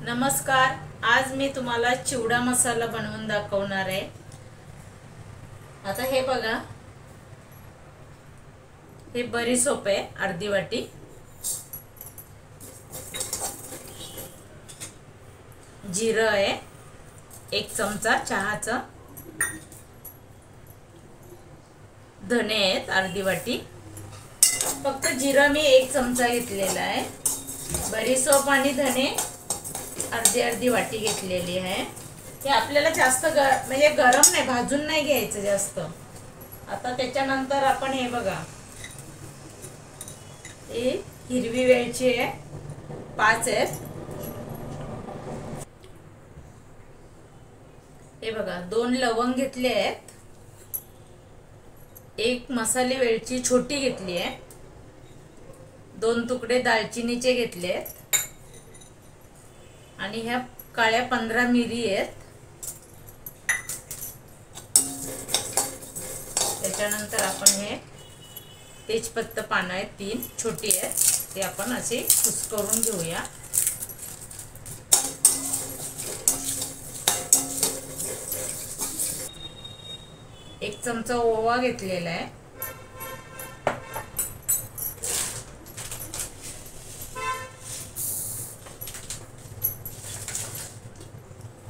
नमस्कार। आज मी तुम्हाला चिवडा मसाला बनवून दाखवणार आहे। आता हे बघा, हे बडीशेप आहे अर्धी वाटी, जिरं आहे 1 चमचा चहाचा, धने आहेत अर्धी वाटी, फक्त जिरं मी 1 चमचा घेतलेला आहे, बडीशेप आणि धने अर्धी वाटी घेतलेली आहे। हे आपल्याला जास्त म्हणजे गरम नाही, भाजून नाही घ्यायचं जास्त। आता त्याच्यानंतर आपण हे बघा, हे हिरवी वेलची आहे 5 आहेत, हे बघा 2 लवंग घेतले आहेत, 1 मसाले वेलची छोटी घेतली आहे, 2 तुकडे दालचिनीचे घेतले आहेत आणि ह्या काळ्या 15 मिरी आहेत। त्याच्यानंतर आपण हे तेजपत्ता पानं आहेत 3 छोटी आहेत, ते आपण असे कुस्करून घेऊया। एक चमचा ओवा घेतलेला आहे,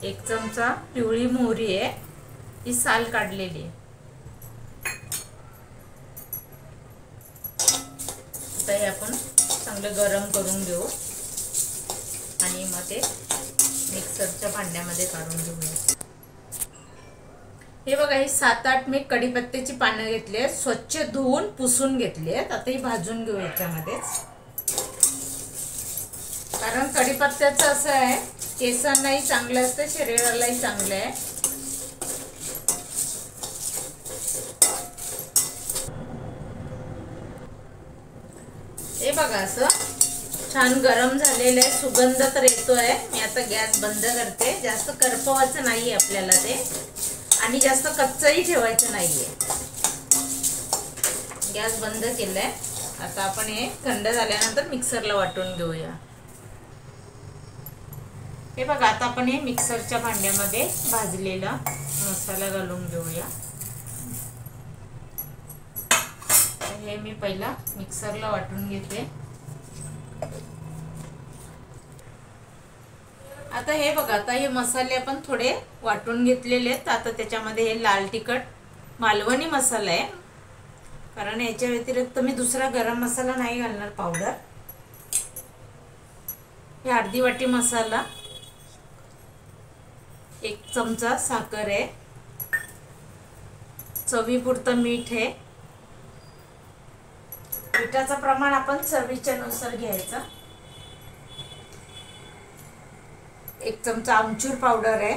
एक चमचा पिवळी मोहरी आहे, ही साल काढलेली आहे। आता हे आपण चांगलं गरम करून घेऊ आणि मग ते मिक्सरच्या भांड्यामध्ये काढून घेऊया। हे बघा, ही 7-8 मी कढीपत्त्याची पानं घेतली आहेत, स्वच्छ धुवून पुसून घेतली आहेत। आता ही भाजून घेऊ याच्यामध्येच, कारण कढीपत्त्याचं असं आहे केसांनाही चांगलं असतं, शरीरालाही चांगलं आहे। हे बघा, असं छान गरम झालेलं आहे, सुगंध तर येतोय। मी आता गॅस बंद करते, जास्त करपवायचं नाहीये आपल्याला ते, आणि जास्त कच्चंही ठेवायचं नाहीये। गॅस बंद केलाय। आता आपण हे थंड झाल्यानंतर मिक्सरला वाटून घेऊया। हे बघा, आता आपण हे मिक्सरच्या भांड्यामध्ये भाजलेला मसाला घालून घेऊया। हे मी पहिला मिक्सरला वाटून घेते। आता हे बघा, आता हे मसाले आपण थोडे वाटून घेतलेले आहेत। आता त्याच्यामध्ये हे लाल तिखट मालवणी मसाला आहे, कारण याच्या व्यतिरिक्त मी दुसरा गरम मसाला नाही घालणार पावडर। हे अर्धी वाटी मसाला, 1 चमचा साखर आहे, चवीपुरतं मीठ आहे। मिठाचं प्रमाण आपण चवीच्या नुसार घ्यायचं। 1 चमचा आमचूर पावडर आहे,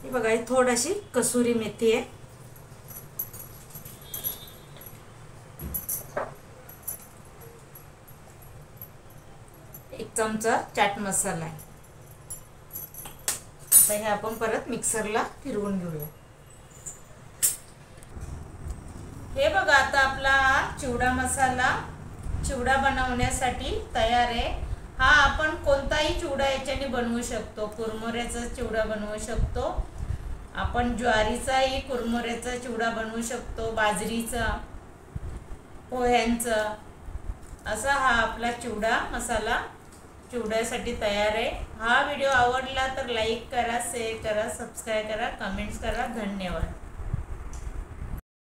हे बघा, ही थोडीशी कसुरी मेथी आहे, 1 चमचा चाट मसाला आहे। आता हे आपण परत मिक्सरला फिरवून घेऊया। हे बघा, आता आपला चिवडा मसाला चिवडा बनवण्यासाठी तयार आहे। हा आपण कोणताही चिवडा याच्याने बनवू शकतो, कुरमुऱ्याचा चिवडा बनवू शकतो आपण, ज्वारीचाही कुरमुऱ्याचा चिवडा बनवू शकतो, बाजरीचा, पोह्यांचा, असा हा आपला चिवडा मसाला चिवड्यासाठी तयार आहे। हा व्हिडिओ आवडला तर लाईक करा, शेअर करा, सबस्क्राईब करा, कमेंट्स करा। धन्यवाद।